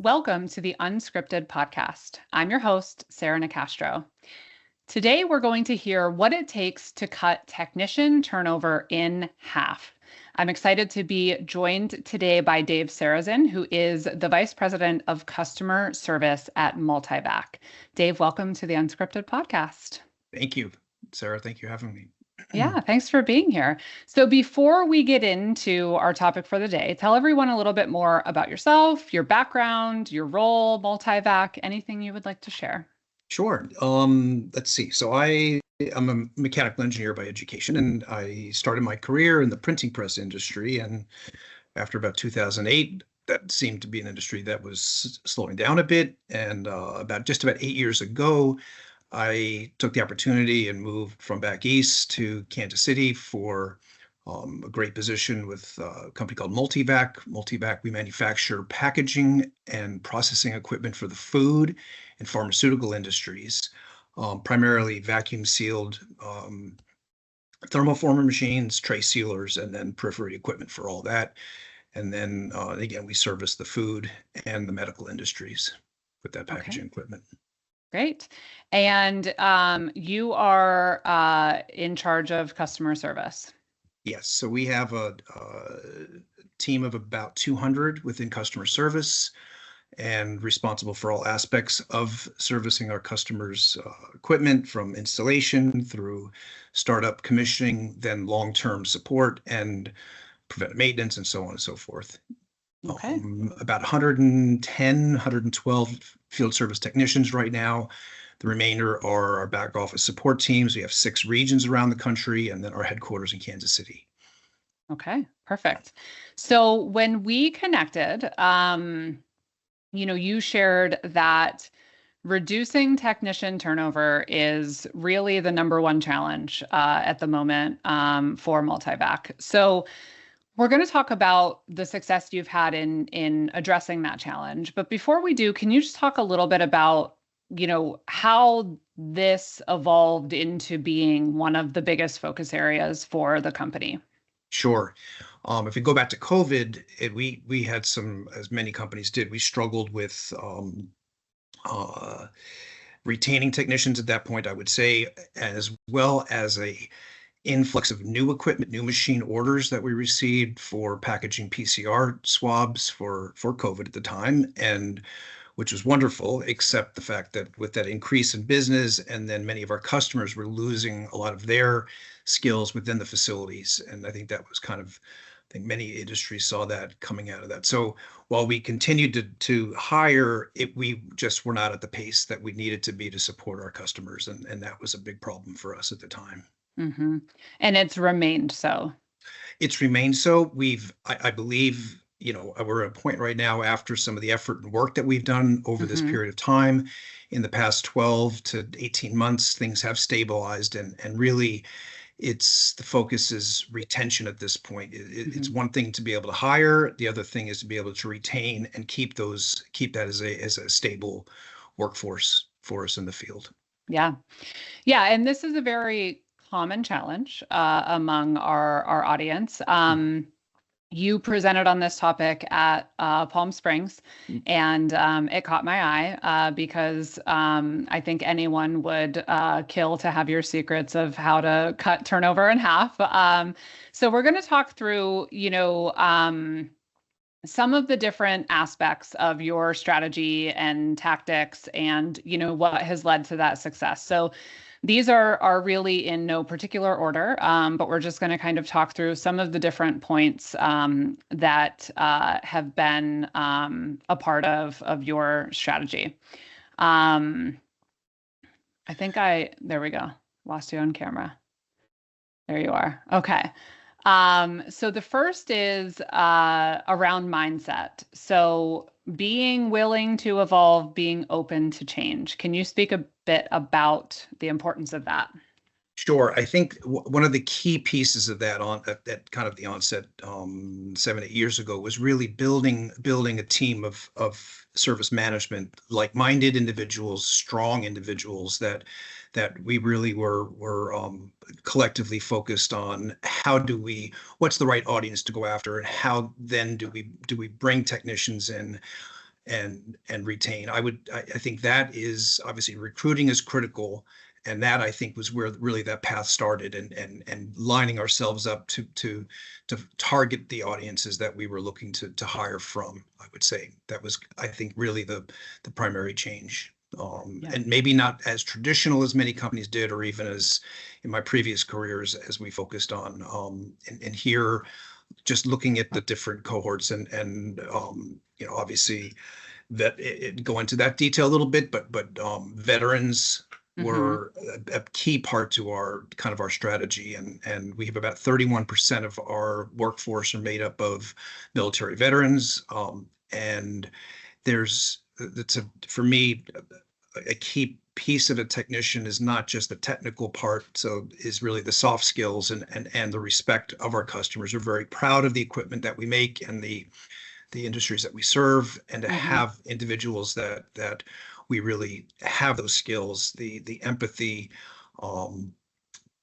Welcome to the Unscripted podcast. I'm your host, Sarah Nicastro. Today, we're going to hear what it takes to cut technician turnover in half. I'm excited to be joined today by Dave Sarazen, who is the Vice President of Customer Service at Multivac. Dave, welcome to the Unscripted podcast. Thank you, Sarah. Thank you for having me. Yeah, thanks for being here. So before we get into our topic for the day, tell everyone a little bit more about yourself, your background, your role, Multivac, anything you would like to share. Sure. Let's see. So I'm a mechanical engineer by education, and I started my career in the printing press industry. And after about 2008, that seemed to be an industry that was slowing down a bit. And about 8 years ago, I took the opportunity and moved from back east to Kansas City for a great position with a company called Multivac. Multivac, we manufacture packaging and processing equipment for the food and pharmaceutical industries, primarily vacuum sealed thermoformer machines, tray sealers, and then periphery equipment for all that. And then again, we service the food and the medical industries with that packaging equipment. Great. And you are in charge of customer service. Yes. So we have a team of about 200 within customer service and responsible for all aspects of servicing our customers' equipment, from installation through startup commissioning, then long-term support and preventive maintenance, and so on and so forth. Okay. About 110, 112 field service technicians right now. The remainder are our back office support teams. We have 6 regions around the country, and then our headquarters in Kansas City. Okay, perfect. So when we connected, you shared that reducing technician turnover is really the number one challenge at the moment for Multivac. So we're going to talk about the success you've had in addressing that challenge. But before we do, can you just talk a little bit about, how this evolved into being one of the biggest focus areas for the company? Sure. If we go back to COVID, we had some, as many companies did, we struggled with retaining technicians at that point, I would say, as well as a influx of new equipment, new machine orders that we received for packaging PCR swabs for COVID at the time, and which was wonderful, except the fact that with that increase in business, and then many of our customers were losing a lot of their skills within the facilities. And I think that was I think many industries saw that coming out of that. So while we continued to hire, we just were not at the pace that we needed to be to support our customers. And that was a big problem for us at the time. Mm-hmm. And it's remained so. It's remained so. I believe, we're at a point right now after some of the effort and work that we've done over this period of time. In the past 12 to 18 months, things have stabilized, and really the focus is retention at this point. It's one thing to be able to hire. The other thing is to be able to retain and keep that as a stable workforce for us in the field. Yeah. Yeah. And this is a very common challenge among our audience. You presented on this topic at Palm Springs, and it caught my eye because I think anyone would kill to have your secrets of how to cut turnover in half. So we're going to talk through, some of the different aspects of your strategy and tactics and, what has led to that success. So these are really in no particular order, but we're just going to kind of talk through some of the different points that have been a part of your strategy. There we go. Lost you on camera. There you are. Okay. So the first is around mindset. So being willing to evolve, being open to change. Can you speak a bit about the importance of that? Sure. I think one of the key pieces of that at kind of the onset 7-8 years ago was really building a team of service management, like-minded individuals, strong individuals that we really were collectively focused on what's the right audience to go after, and how then do we bring technicians in and retain. I think that is obviously recruiting is critical. And that I think was where really that path started, and lining ourselves up to target the audiences that we were looking to hire from. I would say that was, I think, really the primary change. And maybe not as traditional as many companies did, or even as in my previous careers, as we focused on. And here, just looking at the different cohorts and obviously that go into that detail a little bit, but veterans were a key part to our strategy, and we have about 31% of our workforce are made up of military veterans, and for me, a key piece of a technician is not just the technical part, so is really the soft skills and the respect of our customers. We're very proud of the equipment that we make and the industries that we serve, and to have individuals that we really have those skills, the empathy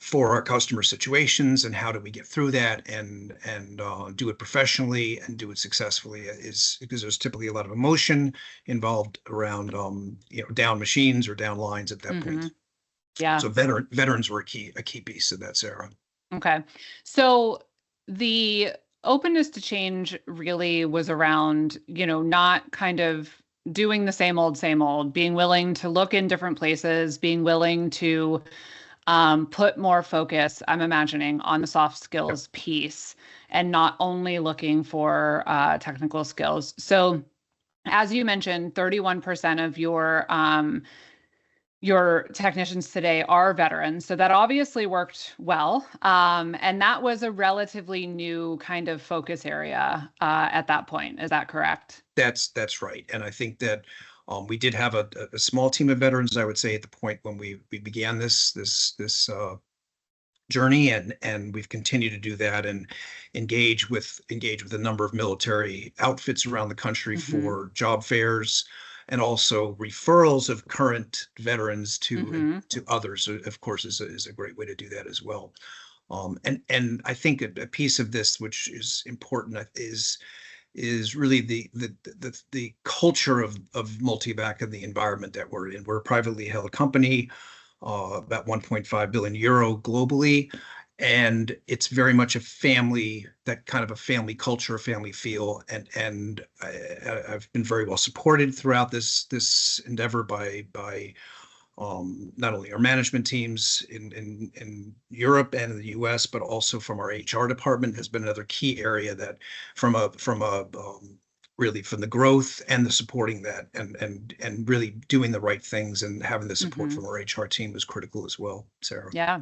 for our customer situations, and how do we get through that and do it professionally and do it successfully, is because there's typically a lot of emotion involved around down machines or down lines at that point. Yeah. So veterans were a key piece of that, Sarah. Okay. So the openness to change really was around, not kind of doing the same old, being willing to look in different places, being willing to put more focus, I'm imagining, on the soft skills piece, and not only looking for technical skills. So as you mentioned, 31% of your technicians today are veterans. So that obviously worked well. And that was a relatively new kind of focus area at that point. Is that correct? That's right. And I think that we did have a small team of veterans, I would say, at the point when we began this journey, and we've continued to do that and engage with a number of military outfits around the country for job fairs, and also referrals of current veterans to others, of course, is a great way to do that as well. And I think a piece of this, which is important, is really the culture of Multivac and the environment that we're in. We're a privately held company, about 1.5 billion euro globally, and it's very much a family culture, a family feel, and I've been very well supported throughout this endeavor by not only our management teams in Europe and in the US, but also from our HR department has been another key area that really from the growth and the supporting that and really doing the right things and having the support from our HR team was critical as well, Sarah. Yeah.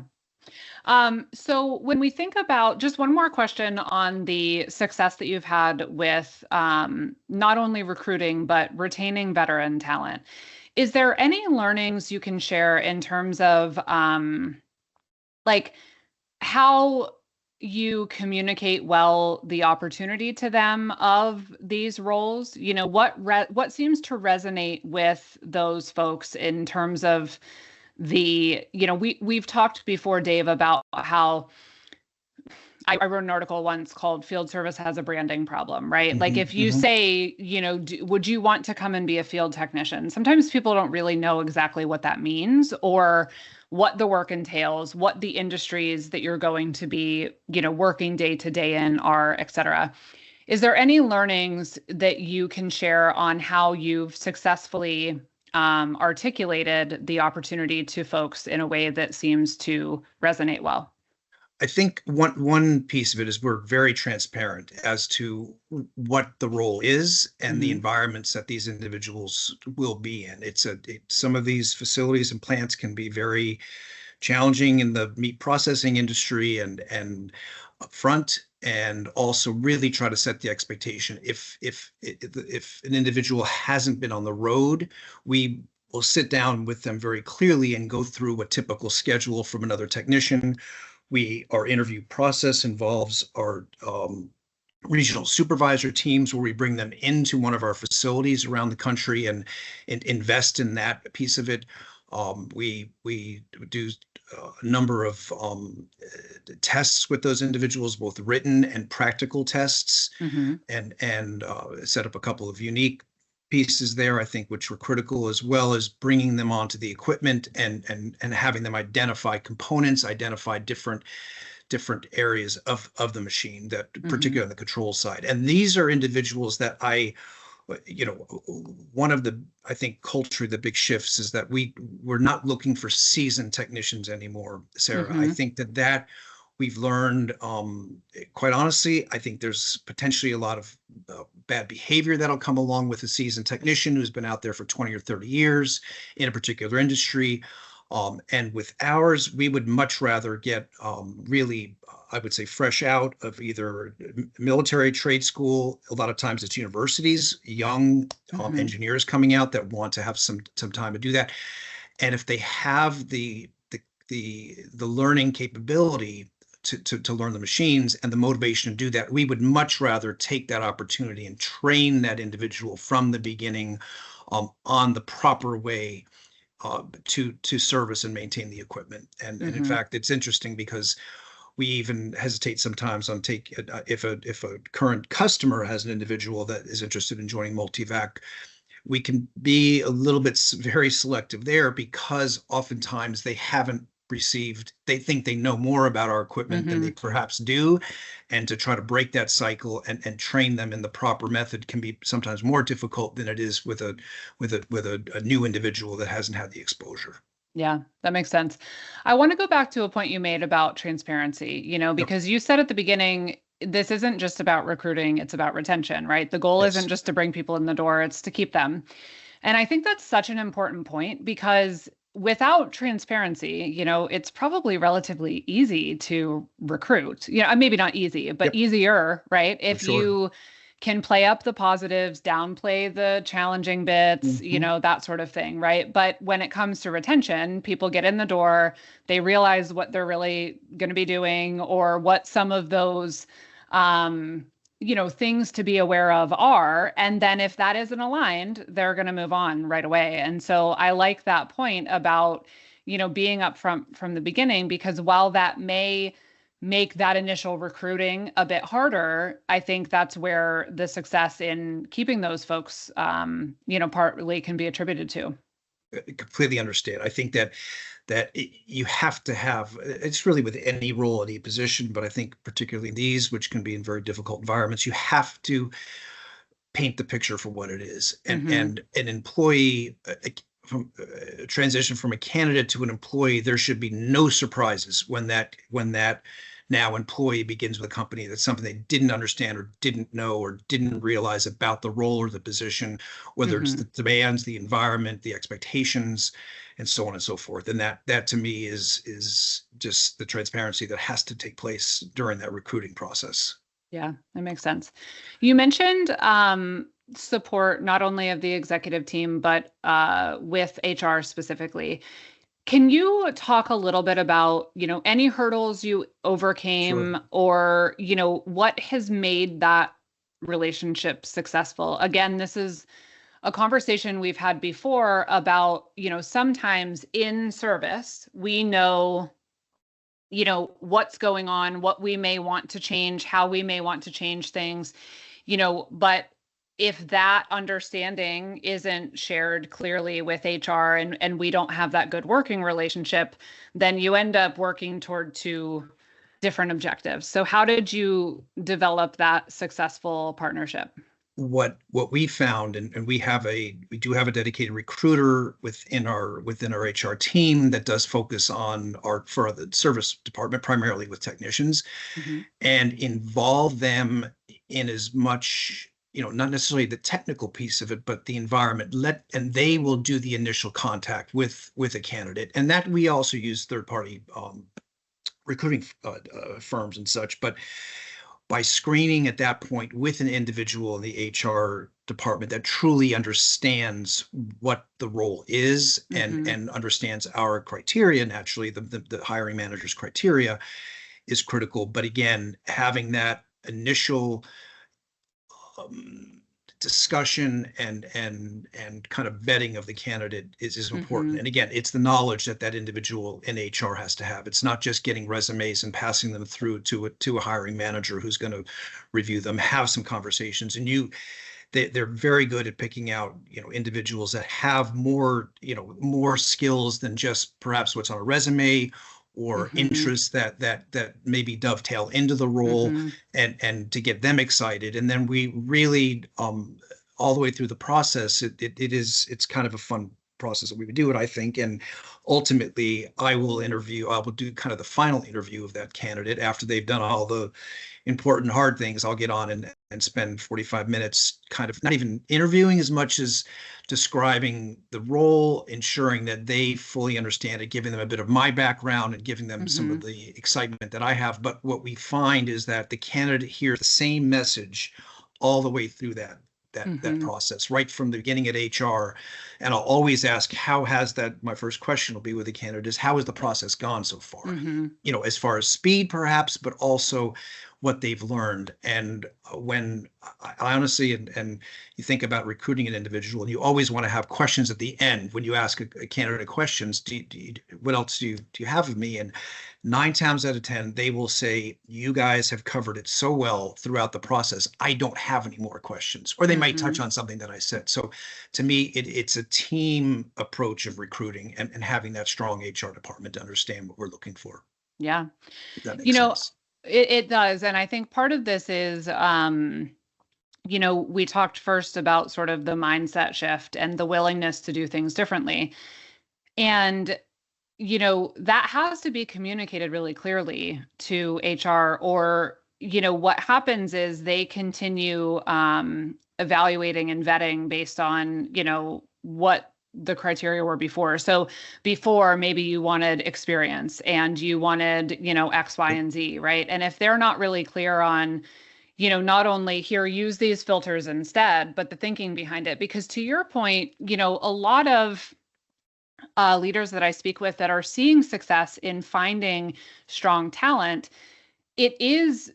So when we think about, just one more question on the success that you've had with not only recruiting, but retaining veteran talent, is there any learnings you can share in terms of like how you communicate well the opportunity to them of these roles? What seems to resonate with those folks in terms of we've talked before, Dave, about how I wrote an article once called "Field Service Has a Branding Problem," right? Like if you say, would you want to come and be a field technician? Sometimes people don't really know exactly what that means, or what the work entails, what the industries that you're going to be, working day to day in are, et cetera. Is there any learnings that you can share on how you've successfully articulated the opportunity to folks in a way that seems to resonate well? I think one piece of it is we're very transparent as to what the role is and the environments that these individuals will be in. Some of these facilities and plants can be very challenging in the meat processing industry and upfront, and also really try to set the expectation. If an individual hasn't been on the road, we will sit down with them very clearly and go through a typical schedule from another technician. Our interview process involves our regional supervisor teams, where we bring them into one of our facilities around the country and invest in that piece of it. We do a number of tests with those individuals, both written and practical tests, and set up a couple of unique pieces there, I think, which were critical, as well as bringing them onto the equipment and having them identify components, identify different areas of the machine, that particularly on the control side. And these are individuals that one of the, I think, culture, the big shifts is that we're not looking for seasoned technicians anymore, Sarah. I think that we've learned, quite honestly, I think there's potentially a lot of bad behavior that'll come along with a seasoned technician who's been out there for 20 or 30 years in a particular industry. And with ours, we would much rather get really, I would say, fresh out of either military, trade school. A lot of times it's universities, young engineers coming out that want to have some time to do that. And if they have the learning capability to learn the machines and the motivation to do that, we would much rather take that opportunity and train that individual from the beginning on the proper way to service and maintain the equipment. And in fact, it's interesting because we even hesitate sometimes on if a current customer has an individual that is interested in joining Multivac, we can be a little bit very selective there, because oftentimes they think they know more about our equipment than they perhaps do. And to try to break that cycle and train them in the proper method can be sometimes more difficult than it is with a new individual that hasn't had the exposure. Yeah, that makes sense. I want to go back to a point you made about transparency, because you said at the beginning, this isn't just about recruiting, it's about retention, right? The goal isn't just to bring people in the door, it's to keep them. And I think that's such an important point, because without transparency, it's probably relatively easy to recruit. Maybe not easy, but easier, right? If you can play up the positives, downplay the challenging bits, that sort of thing, right? But when it comes to retention, people get in the door, they realize what they're really going to be doing, or what some of those things to be aware of are. And then if that isn't aligned, they're going to move on right away. And so I like that point about, being upfront from the beginning, because while that may make that initial recruiting a bit harder, I think that's where the success in keeping those folks, partly can be attributed to. Completely understand. I think that you have to have, it's really with any role, any position, but I think particularly these, which can be in very difficult environments, you have to paint the picture for what it is. And an employee, from transition from a candidate to an employee, there should be no surprises when that now employee begins with a company. That's something they didn't understand or didn't know or didn't realize about the role or the position, whether it's the demands, the environment, the expectations, and so on and so forth. And that to me is just the transparency that has to take place during that recruiting process. Yeah, that makes sense. You mentioned support not only of the executive team, but with HR specifically. Can you talk a little bit about, any hurdles you overcame, or, what has made that relationship successful? Again, this is a conversation we've had before about, sometimes in service, we know, what's going on, what we may want to change, how we may want to change things, but if that understanding isn't shared clearly with HR and we don't have that good working relationship, then you end up working toward two different objectives. So how did you develop that successful partnership? What we found, and we do have a dedicated recruiter within our HR team that does focus on for the service department, primarily with technicians, and involve them in as much, not necessarily the technical piece of it, but the environment. And they will do the initial contact with a candidate, and that we also use third-party recruiting firms and such. But by screening at that point with an individual in the HR department that truly understands what the role is and understands our criteria, naturally the hiring manager's criteria is critical. But again, having that initial discussion and kind of vetting of the candidate is important. And again, it's the knowledge that individual in HR has to have. It's not just getting resumes and passing them through to a hiring manager who's going to review them, have some conversations. And they're very good at picking out, individuals that have more, more skills than just perhaps what's on a resume, or Mm-hmm. interests that maybe dovetail into the role, Mm-hmm. and to get them excited. And then we really, all the way through the process, it's kind of a fun process that we would do it, I think. And ultimately, I will do kind of the final interview of that candidate after they've done all the important hard things. I'll get on and spend 45 minutes kind of not even interviewing as much as describing the role, ensuring that they fully understand it, giving them a bit of my background and giving them some Mm-hmm. of the excitement that I have. But what we find is that the candidate hears the same message all the way through that Mm-hmm. process, right from the beginning at HR. And I'll always ask, how has that, my first question will be with the candidate is, how has the process gone so far? Mm-hmm. As far as speed, perhaps, but also what they've learned. And when I honestly, and you think about recruiting an individual, and you always want to have questions at the end when you ask a candidate questions. What else do you have of me? And 9 times out of 10, they will say, you guys have covered it so well throughout the process, I don't have any more questions. Or they might Mm-hmm. touch on something that I said. So to me, it's a team approach of recruiting, and having that strong HR department to understand what we're looking for. Yeah. If that You makes know, sense. it does. And I think part of this is, we talked first about sort of the mindset shift and the willingness to do things differently. And, that has to be communicated really clearly to HR, or, what happens is they continue evaluating and vetting based on, what the criteria were before. So before, maybe you wanted experience and you wanted, X, Y, and Z, right? And if they're not really clear on, not only here, use these filters instead, but the thinking behind it. Because to your point, a lot of leaders that I speak with that are seeing success in finding strong talent, it is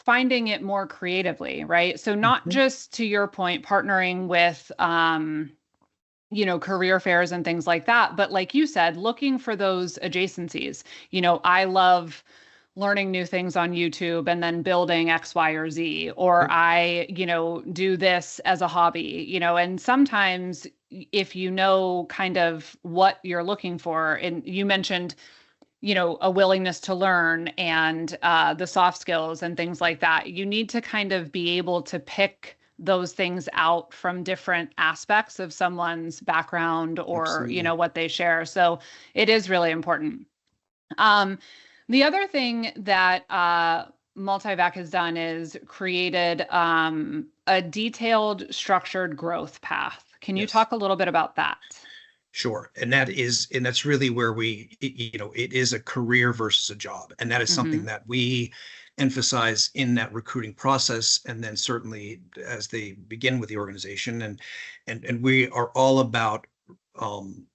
finding it more creatively, right? So not Mhm. just to your point, partnering with, career fairs and things like that, but like you said, looking for those adjacencies. I love learning new things on YouTube and then building X, Y, or Z, or Yep. I, do this as a hobby, and sometimes if you know kind of what you're looking for, and you mentioned, a willingness to learn and the soft skills and things like that, you need to kind of be able to pick those things out from different aspects of someone's background, or, Absolutely. what they share. So it is really important. Um, the other thing that Multivac has done is created a detailed, structured growth path. Can you Yes. talk a little bit about that? Sure. And that's really where it is a career versus a job. And that is something Mm-hmm. that we emphasize in that recruiting process. And then certainly as they begin with the organization, and we are all about um,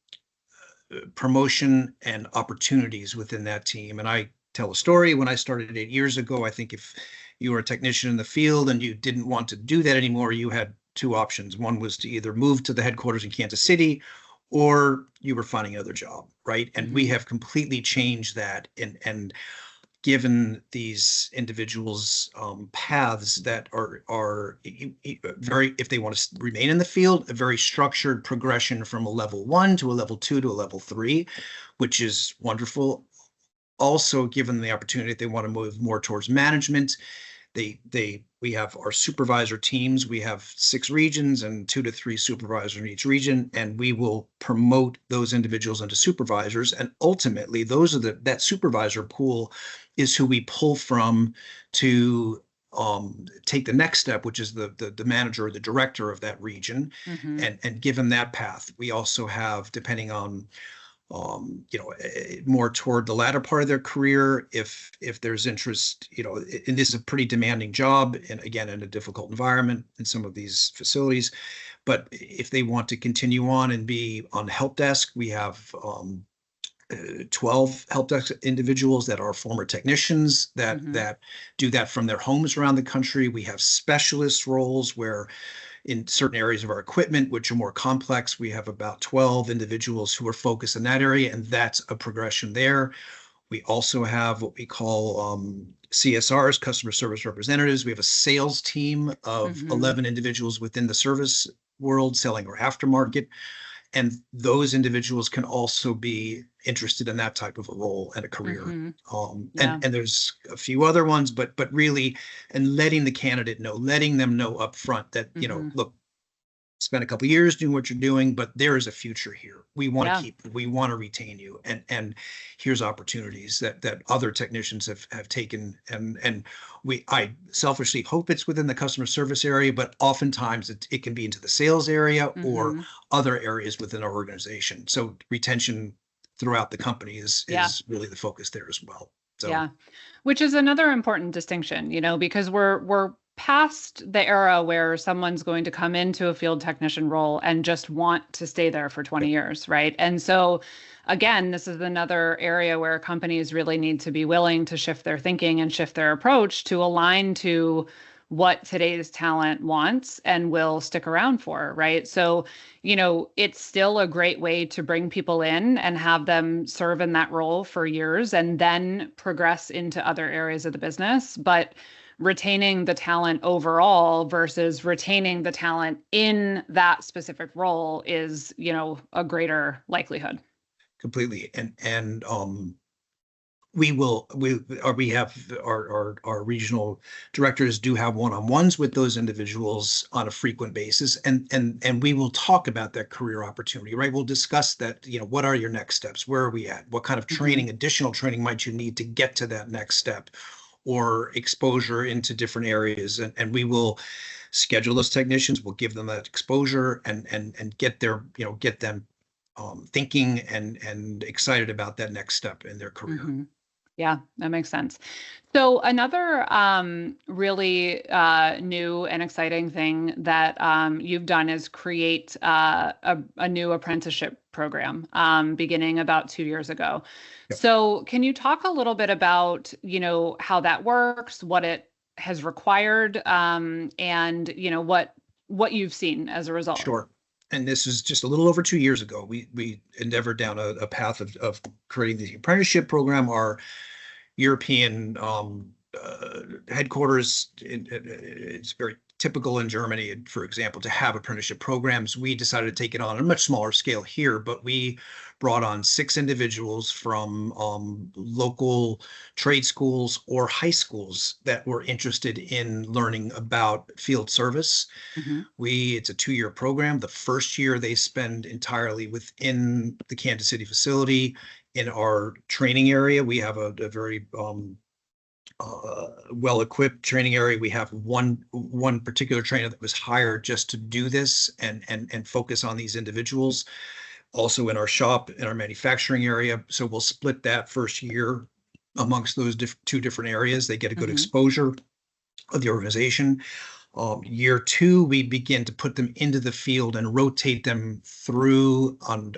promotion and opportunities within that team. And I tell a story. When I started 8 years ago, I think if you were a technician in the field and you didn't want to do that anymore, you had two options. One was to either move to the headquarters in Kansas City, or you were finding another job, right? And we Mm-hmm. have completely changed that, and given these individuals paths that are very, if they want to remain in the field, a very structured progression from a level 1 to a level 2 to a level 3, which is wonderful. Also, given the opportunity, if they want to move more towards management, we have our supervisor teams. We have 6 regions and 2 to 3 supervisors in each region, and we will promote those individuals into supervisors. And ultimately, that supervisor pool is who we pull from to take the next step, which is the manager or the director of that region, Mm-hmm. and give them that path. We also have, depending on more toward the latter part of their career, if there's interest, and this is a pretty demanding job, and again, in a difficult environment in some of these facilities. But if they want to continue on and be on help desk, we have 12 help desk individuals that are former technicians that Mm-hmm. that do that from their homes around the country. We have specialist roles where in certain areas of our equipment, which are more complex, we have about 12 individuals who are focused in that area, and that's a progression there. We also have what we call CSRs, customer service representatives. We have a sales team of 11 individuals within the service world selling our aftermarket. And those individuals can also be interested in that type of a role and a career. And there's a few other ones, but really, and letting the candidate know, letting them know up front that, you know, look, spend a couple of years doing what you're doing, but there is a future here. We want to keep, we want to retain you. And here's opportunities that other technicians have taken. And I selfishly hope it's within the customer service area, but oftentimes it can be into the sales area or other areas within our organization. So retention throughout the company is really the focus there as well. So which is another important distinction, you know, because we're past the era where someone's going to come into a field technician role and just want to stay there for 20 years, right? And so again, this is another area where companies really need to be willing to shift their thinking and shift their approach to align to what today's talent wants and will stick around for, right? So, you know, it's still a great way to bring people in and have them serve in that role for years and then progress into other areas of the business. But retaining the talent overall versus retaining the talent in that specific role is, you know, a greater likelihood. Completely. And we have our regional directors do have one-on-ones with those individuals on a frequent basis, and we will talk about that career opportunity, right? We'll discuss that, you know, what are your next steps? Where are we at? What kind of training, additional training might you need to get to that next step? Or exposure into different areas, and we will schedule those technicians. We'll give them that exposure and get their, you know, get them thinking and excited about that next step in their career. Yeah, that makes sense. So another really new and exciting thing that you've done is create a new apprenticeship program beginning about 2 years ago. Yep. So can you talk a little bit about, you know, how that works, what it has required, and, you know, what you've seen as a result? Sure. And this is just a little over 2 years ago. We endeavored down a path of creating the apprenticeship program. Our European headquarters, it's very typical in Germany, for example, to have apprenticeship programs. We decided to take it on a much smaller scale here, but we brought on 6 individuals from local trade schools or high schools that were interested in learning about field service. It's a 2-year program. The first year they spend entirely within the Kansas City facility in our training area. We have a very well-equipped training area. We have one particular trainer that was hired just to do this and focus on these individuals. Also in our shop, in our manufacturing area. So we'll split that first year amongst those 2 different areas. They get a good exposure of the organization. Year 2, we begin to put them into the field and rotate them through on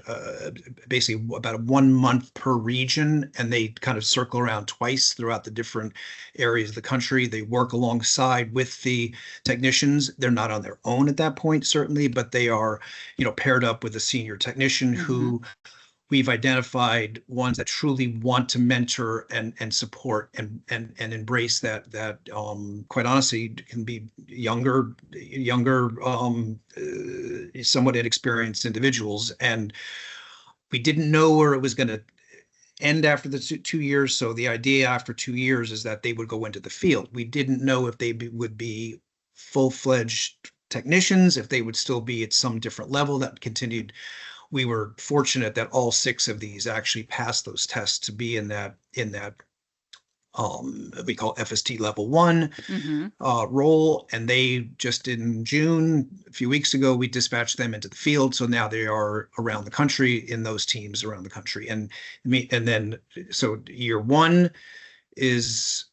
basically about 1 month per region, and they kind of circle around twice throughout the different areas of the country. They work alongside with the technicians. They're not on their own at that point, certainly, but they are, you know, paired up with a senior technician who we've identified ones that truly want to mentor and support and embrace that quite honestly can be younger, somewhat inexperienced individuals. And we didn't know where it was going to end after the 2 years. So the idea after 2 years is that they would go into the field. We didn't know if they would be full-fledged technicians, if they would still be at some different level that continued. We were fortunate that all 6 of these actually passed those tests to be in that we call FST level 1 role. And they just in June, a few weeks ago, we dispatched them into the field. So now they are around the country in those teams around the country. And then so year 1 is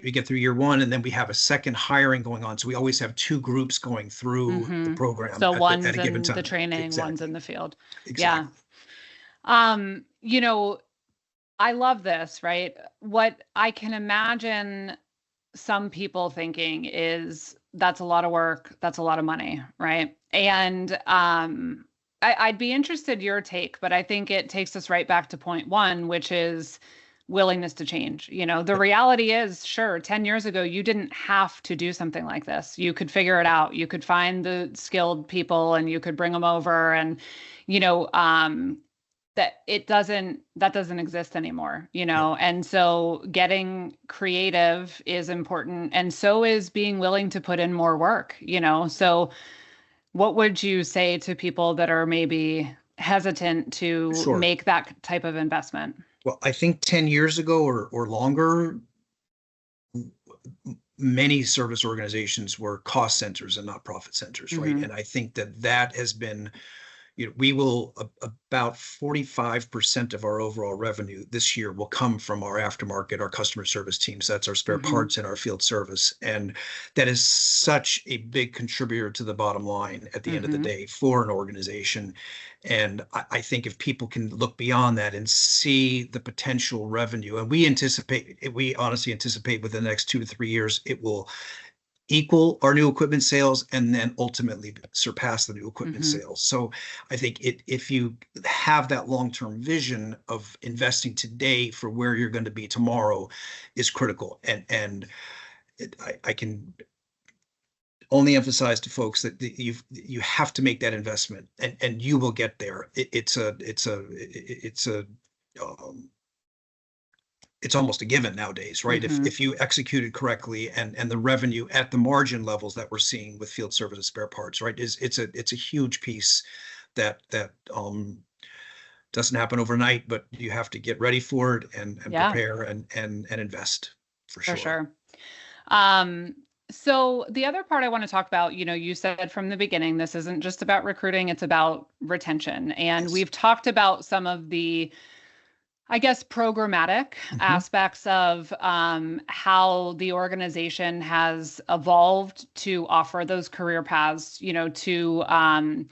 we get through year 1, and then we have a second hiring going on. So we always have 2 groups going through the program. So one's in the training, one's in the field. Exactly. Yeah. You know, I love this, right? What I can imagine some people thinking is that's a lot of work, that's a lot of money, right? And I'd be interested in your take, but I think it takes us right back to point 1, which is willingness to change. The reality is, sure, 10 years ago, you didn't have to do something like this. You could figure it out. You could find the skilled people and you could bring them over, and, that doesn't exist anymore, and so getting creative is important, and so is being willing to put in more work, so what would you say to people that are maybe hesitant to Sure. make that type of investment? Well, I think 10 years ago or longer, many service organizations were cost centers and not profit centers, right? Mm-hmm. And I think that has been, we will about 45% of our overall revenue this year will come from our aftermarket, our customer service teams. That's our spare Mm-hmm. parts and our field service. And that is such a big contributor to the bottom line at the end of the Mm-hmm. day for an organization. And I think if people can look beyond that and see the potential revenue, and we honestly anticipate within the next 2 to 3 years, it will equal our new equipment sales and then ultimately surpass the new equipment Mm-hmm. sales. So I think if you have that long-term vision of investing today for where you're going to be tomorrow is critical. And I can only emphasize to folks that you have to make that investment and you will get there. It's almost a given nowadays, right? Mm-hmm. If you execute it correctly and the revenue at the margin levels that we're seeing with field service and spare parts, right, it's a huge piece that doesn't happen overnight, but you have to get ready for it and Yeah, prepare and invest for for sure. sure. So the other part I want to talk about, you said from the beginning, this isn't just about recruiting, it's about retention. And Yes. we've talked about some of the, I guess, programmatic Mhm. aspects of how the organization has evolved to offer those career paths, to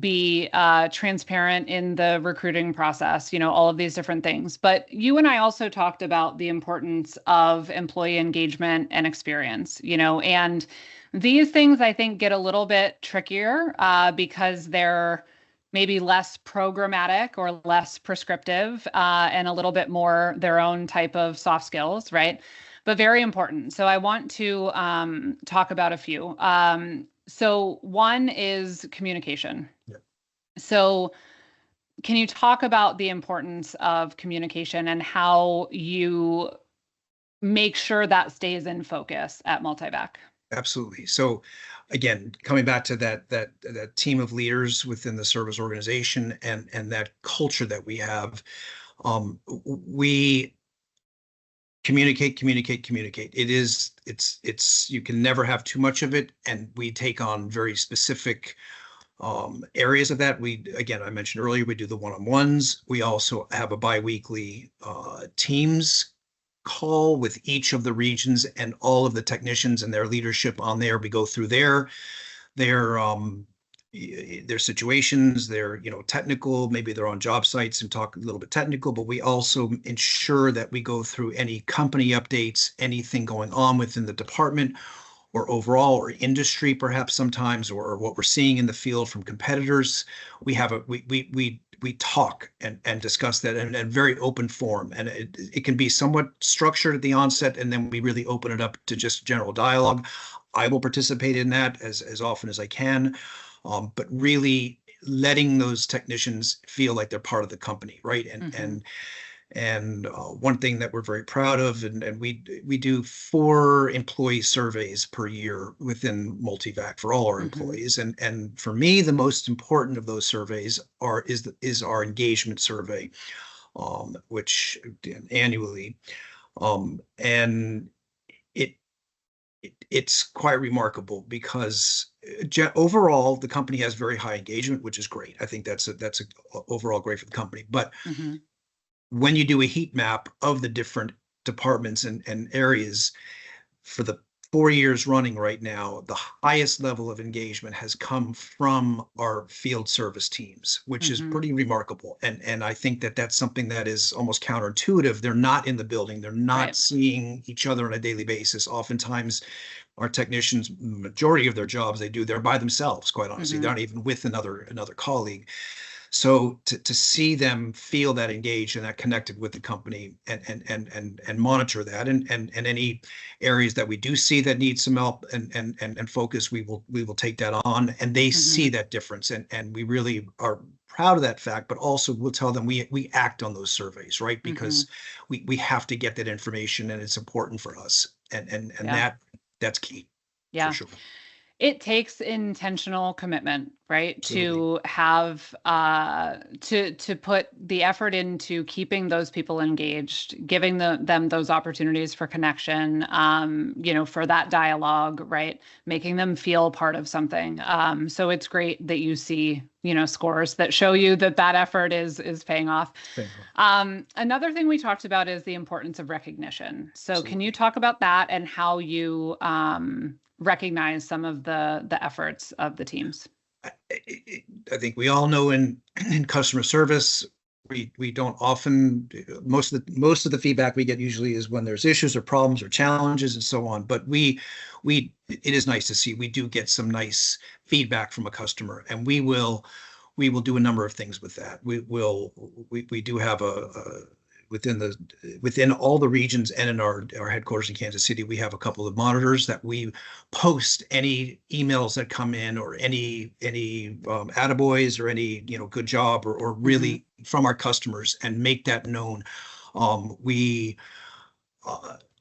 be transparent in the recruiting process, all of these different things. But you and I also talked about the importance of employee engagement and experience, and these things I think get a little bit trickier because they're maybe less programmatic or less prescriptive and a little bit more their own type of soft skills, right? But very important. So I want to talk about a few. So one is communication. Yeah. So can you talk about the importance of communication and how you make sure that stays in focus at Multivac? Absolutely. So again, coming back to that team of leaders within the service organization and that culture that we have, we communicate. It's you can never have too much of it, and we take on very specific areas of that. I mentioned earlier, we do the one-on-ones. We also have a biweekly teams call with each of the regions and all of the technicians and their leadership on there. We go through their situations, their technical, maybe they're on job sites and talk a little bit technical, but we also ensure that we go through any company updates, anything going on within the department or overall or industry perhaps sometimes, or what we're seeing in the field from competitors. We talk and discuss that in a very open form, and it can be somewhat structured at the onset, and then we really open it up to just general dialogue. I will participate in that as often as I can, but really letting those technicians feel like they're part of the company, right? And one thing that we're very proud of, and we do 4 employee surveys per year within Multivac for all our employees. And for me, the most important of those surveys is our engagement survey, which annually, and it's quite remarkable because overall the company has very high engagement, which is great. I think that's overall great for the company, but Mm-hmm. when you do a heat map of the different departments and areas for the 4 years running right now, the highest level of engagement has come from our field service teams, which is Mm-hmm. pretty remarkable. And I think that's something that is almost counterintuitive. They're not in the building. They're not Right. seeing each other on a daily basis. Oftentimes, our technicians, majority of their jobs they're by themselves, quite honestly. Mm-hmm. They're not even with another colleague. So to see them feel that engaged and that connected with the company, and monitor that, and any areas that we do see that need some help and focus, we will take that on, and they see that difference, and we really are proud of that fact. But also we'll tell them we act on those surveys, right? Because we have to get that information, and it's important for us, and Yeah. that's key for Yeah. sure. It takes intentional commitment, right? Absolutely. To have to put the effort into keeping those people engaged, giving them those opportunities for connection, for that dialogue, right? Making them feel part of something. So it's great that you see, scores that show you that effort is paying off. Another thing we talked about is the importance of recognition. So can you Absolutely. talk about that and how you recognize some of the efforts of the teams? I think we all know in customer service, we don't often, most of the feedback we get usually is when there's issues or problems or challenges and so on. But it is nice to see we do get some nice feedback from a customer, and we will do a number of things with that. We do have a within all the regions, and in our headquarters in Kansas City, we have a couple of monitors that we post any emails that come in, or any attaboys, or any good job, or really from our customers, and make that known. We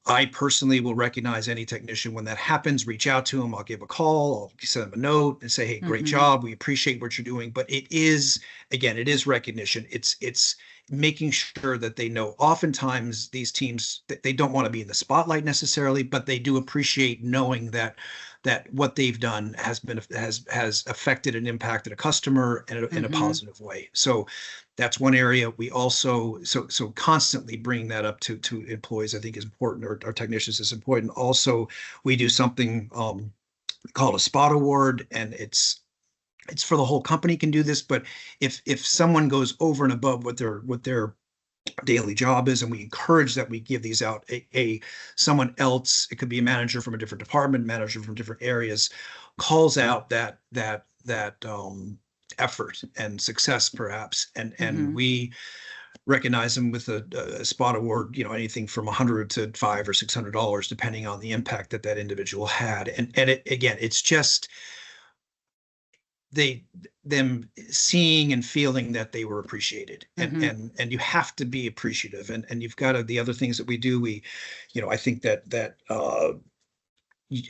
I personally will recognize any technician when that happens, reach out to them. I'll give a call, I'll send them a note and say, hey, great job. We appreciate what you're doing. But it is recognition. It's making sure that they know. Oftentimes these teams, they don't want to be in the spotlight necessarily, but they do appreciate knowing that what they've done has affected and impacted a customer in a positive way. So that's one area. We also so constantly bringing that up to employees, I think, is important, or our technicians, is important. Also, we do something called a spot award, and it's for the whole company can do this. But if someone goes over and above what their daily job is, and we encourage that, we give these out, someone else, it could be a manager from a different department, manager from different areas, calls out that effort and success perhaps, and we recognize them with a spot award, anything from $100 to $500 or $600, depending on the impact that individual had. And it's just them seeing and feeling that they were appreciated, and you have to be appreciative, and you've got the other things that we do. I think that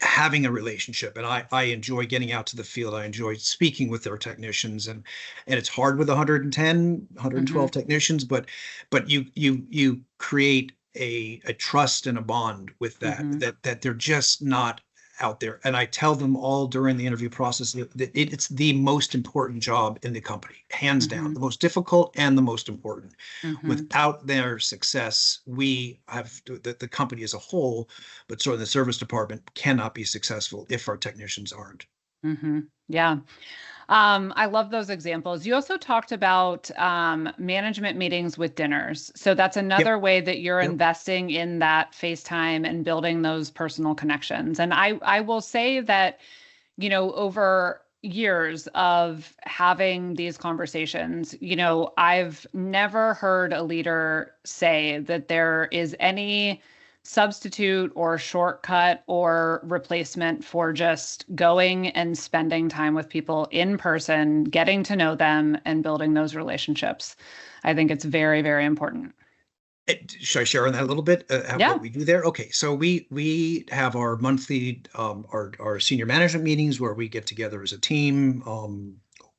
having a relationship, and I enjoy getting out to the field. I enjoy speaking with our technicians, and it's hard with 112 technicians, but you create a trust and a bond with that they're just not out there. And I tell them all during the interview process that it's the most important job in the company, hands down, the most difficult and the most important. Without their success, we have the company as a whole, but certainly the service department cannot be successful if our technicians aren't. Yeah. I love those examples. You also talked about management meetings with dinners. So that's another way that you're investing in that face time and building those personal connections. And I will say that, over years of having these conversations, I've never heard a leader say that there is any substitute or shortcut or replacement for just going and spending time with people in person, getting to know them and building those relationships. I think it's very, very important. Should I share on that a little bit? Yeah. What we do there? Okay, so we have our monthly our senior management meetings, where we get together as a team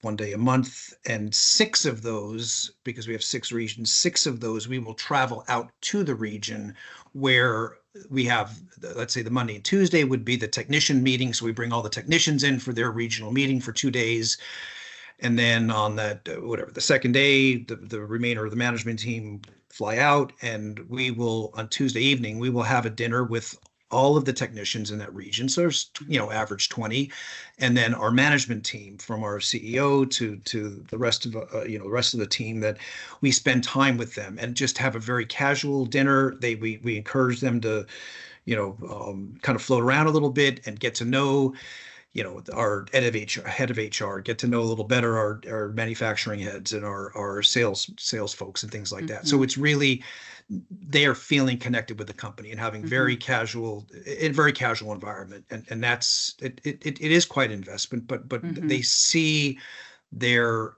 one day a month, and 6 of those, because we have 6 regions, 6 of those we will travel out to the region, where we have, let's say, the Monday and Tuesday would be the technician meeting. So we bring all the technicians in for their regional meeting for 2 days. And then on that, the second day, the remainder of the management team fly out, and we will, on Tuesday evening, we will have a dinner with all of the technicians in that region. So there's, average 20, and then our management team, from our CEO to the rest of the rest of the team, that we spend time with them and just have a very casual dinner. We encourage them to, kind of float around a little bit and get to know our head of HR, get to know a little better our manufacturing heads and our sales folks and things like that. So it's really, they are feeling connected with the company and having very casual environment. And that's, it is quite an investment, but they see their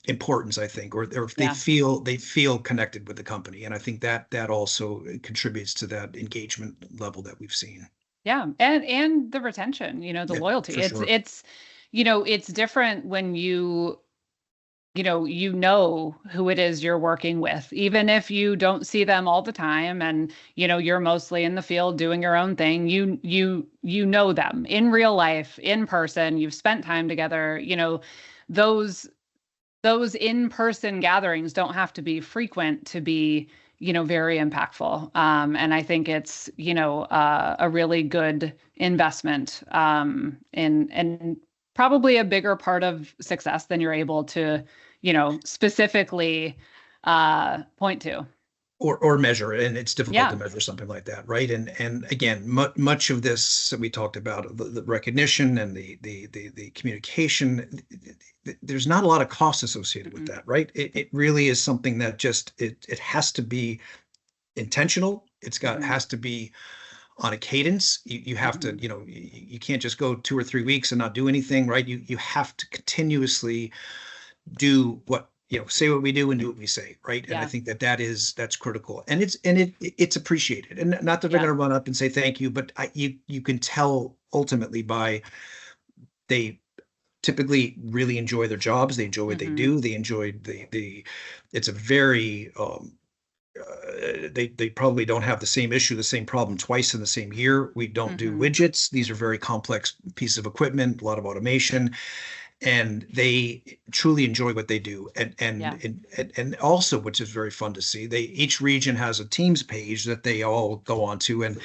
importance, I think, or they feel connected with the company. And I think that also contributes to that engagement level that we've seen. Yeah. And the retention, the loyalty. It's it's different when you who it is you're working with, even if you don't see them all the time and, you're mostly in the field doing your own thing, you know them in real life, in person, you've spent time together, those in-person gatherings don't have to be frequent to be, very impactful. And I think it's, a really good investment, and probably a bigger part of success than you're able to, specifically point to. Or measure, and it's difficult to measure something like that, right? And again, much of this that we talked about, the recognition and the communication, there's not a lot of cost associated with that, right? It really is something that just it has to be intentional. Has to be on a cadence. You have to, you can't just go 2 or 3 weeks and not do anything, right? You have to continuously do what, say what we do and do what we say, right? And I think that's critical, and it's appreciated. And not that they're going to run up and say thank you, but you can tell ultimately they typically really enjoy their jobs. They enjoy what they do. They enjoy it's a very, they probably don't have the same problem twice in the same year. We don't do widgets. These are very complex pieces of equipment, a lot of automation. And they truly enjoy what they do. And also, which is very fun to see, each region has a Teams page that they all go on to. And,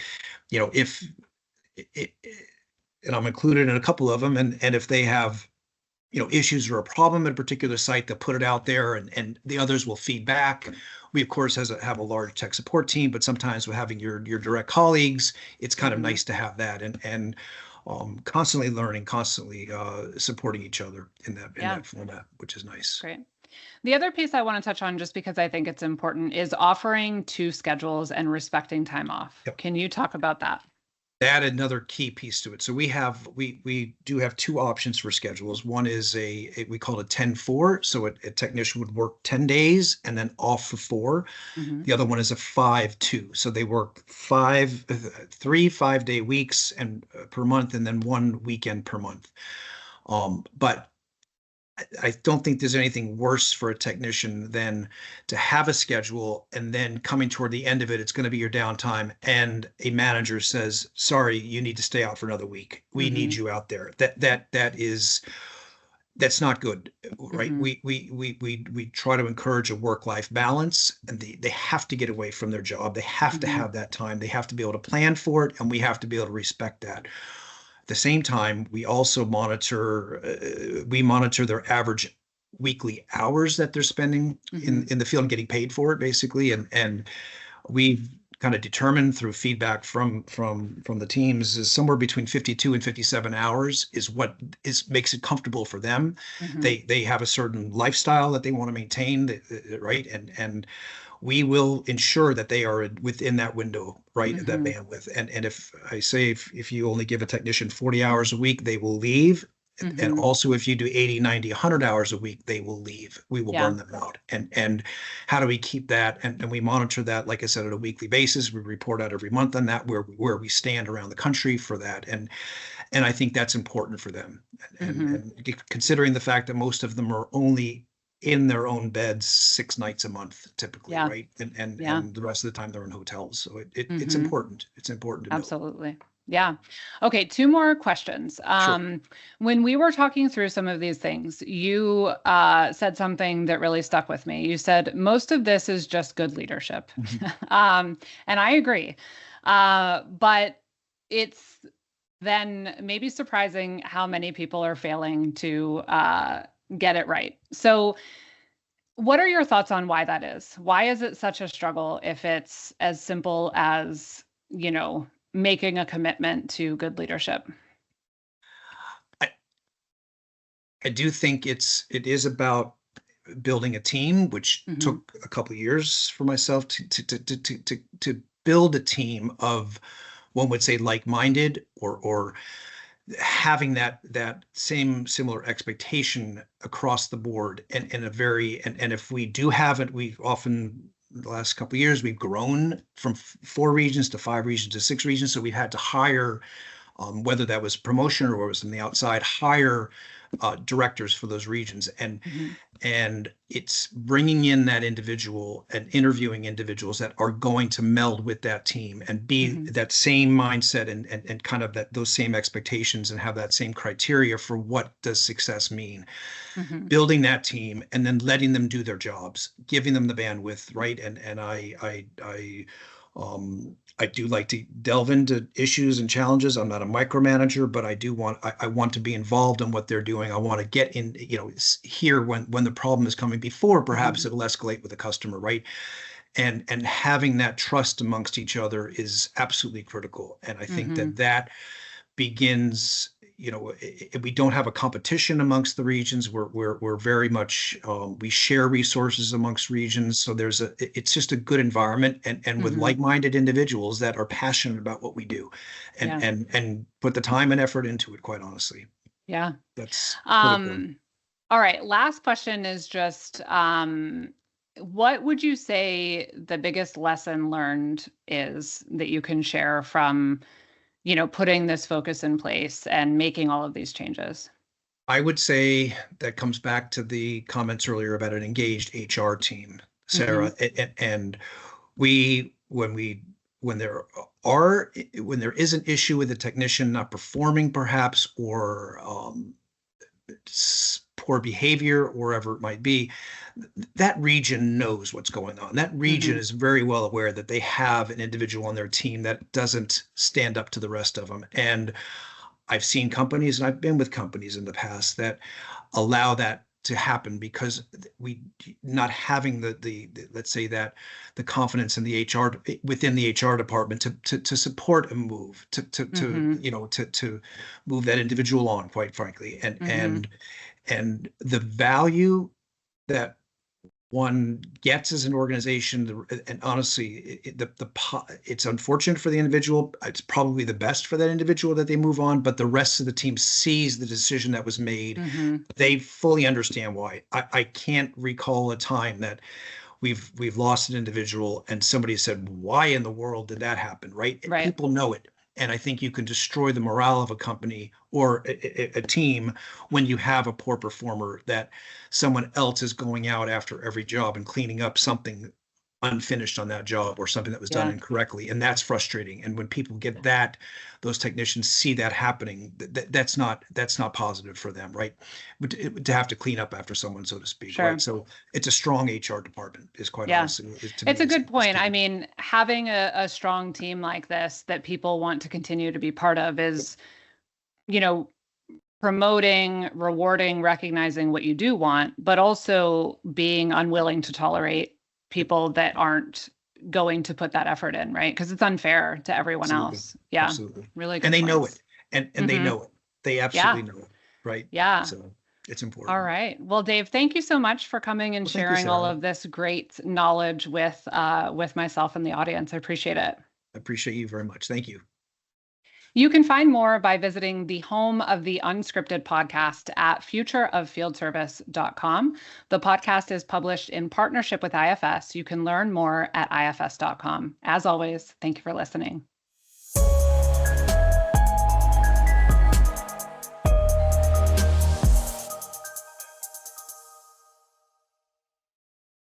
and I'm included in a couple of them. And if they have, issues or a problem at a particular site, they'll put it out there, and the others will feed back. We, of course, have a large tech support team, but sometimes with having your direct colleagues, it's kind of nice to have that. And constantly learning, constantly supporting each other in that format, which is nice. Great. The other piece I want to touch on, just because I think it's important, is offering 2 schedules and respecting time off. Yep. Can you talk about that? Add another key piece to it. So we do have 2 options for schedules. One is we call it 10-4. So a technician would work 10 days and then off for 4. The other one is a 5-2. So they work 3 5-day weeks and per month, and then 1 weekend per month. But I don't think there's anything worse for a technician than to have a schedule, and then coming toward the end of it, it's going to be your downtime, and a manager says, sorry, you need to stay out for another week. We need you out there. That's not good, right? We try to encourage a work-life balance, and they have to get away from their job. They have to have that time. They have to be able to plan for it, and we have to be able to respect that. At the same time, we also monitor their average weekly hours that they're spending in the field and getting paid for it, basically. And we've kind of determined through feedback from the teams is somewhere between 52 and 57 hours is what makes it comfortable for them. They have a certain lifestyle that they want to maintain, right? And we will ensure that they are within that window, right? That bandwidth. And if you only give a technician 40 hours a week, they will leave. And also, if you do 80, 90, 100 hours a week, they will leave. We will burn them out. And how do we keep that? And we monitor that, like I said, on a weekly basis. We report out every month on that, where we stand around the country for that. And I think that's important for them. And considering the fact that most of them are only in their own beds 6 nights a month, typically, right? And the rest of the time they're in hotels. So it's important. It's important to absolutely know. Yeah. Okay. 2 more questions. Sure. When we were talking through some of these things, you said something that really stuck with me. You said, most of this is just good leadership. And I agree. But it's then maybe surprising how many people are failing to get it right. So what are your thoughts on why that is? Why is it such a struggle if it's as simple as, making a commitment to good leadership? I do think it is about building a team, which Mm-hmm. took a couple of years for myself to build a team of, one would say, like-minded, or having that same similar expectation across the board, and a very, and if we do have it, we've often, the last couple of years, we've grown from 4 regions to 5 regions to 6 regions. So we've had to hire, whether that was promotion or was from the outside, hire directors for those regions. Mm-hmm. And it's bringing in that individual and interviewing individuals that are going to meld with that team and be Mm-hmm. that same mindset, and kind of those same expectations, and have that same criteria for what does success mean. Mm-hmm. Building that team and then letting them do their jobs, giving them the bandwidth, right? And I do like to delve into issues and challenges. I'm not a micromanager, but I want to be involved in what they're doing. I want to get in, here when the problem is coming before perhaps Mm-hmm. it'll escalate with the customer, right? And having that trust amongst each other is absolutely critical. And I think Mm-hmm. that begins, we don't have a competition amongst the regions. We're very much, we share resources amongst regions. So it's just a good environment, and with Mm-hmm. like-minded individuals that are passionate about what we do, and Yeah. and put the time and effort into it, quite honestly. Yeah. That's critical. Um, all right. Last question is just, what would you say the biggest lesson learned is that you can share from, putting this focus in place and making all of these changes? I would say that comes back to the comments earlier about an engaged HR team, Mm-hmm. Sarah. And we, when there when there is an issue with a technician not performing, perhaps, or poor behavior, or wherever it might be, that region knows what's going on. That region Mm-hmm. is very well aware that they have an individual on their team that doesn't stand up to the rest of them. And I've seen companies, and I've been with companies in the past, that allow that to happen because we not having the let's say that the confidence in the HR, within the HR department, to support a move, Mm-hmm. to move that individual on, quite frankly. and Mm-hmm. and and the value that one gets as an organization. And honestly, it's unfortunate for the individual. It's probably the best for that individual that they move on, but the rest of the team sees the decision that was made. Mm-hmm. They fully understand why. I can't recall a time that we've lost an individual and somebody said, why in the world did that happen, right? Right. People know it. And I think you can destroy the morale of a company or a team when you have a poor performer, that someone else is going out after every job and cleaning up something unfinished on that job, or something that was done Yeah. incorrectly. And that's frustrating. And when people get that, those technicians see that happening, that's not positive for them, right? But to have to clean up after someone, so to speak, right? Sure. So it's a strong HR department, is quite Yeah. honestly, to It's me, a is good point. I key. mean, having a strong team like this that people want to continue to be part of is, you know, promoting, rewarding, recognizing what you do want, but also being unwilling to tolerate people that aren't going to put that effort in, right? Because it's unfair to everyone Absolutely. else. Yeah. Absolutely. Really And good they know it. points. And they Mm-hmm. know it. They Yeah. absolutely know it. Right. Yeah. So it's All important. right. Well, Dave, thank you so much for coming and Well, thank you, sharing all Sarah. of this great knowledge with myself and the audience. I appreciate it. I appreciate you very much. Thank you. You can find more by visiting the home of the Unscripted podcast at futureoffieldservice.com. The podcast is published in partnership with IFS. You can learn more at ifs.com. As always, thank you for listening.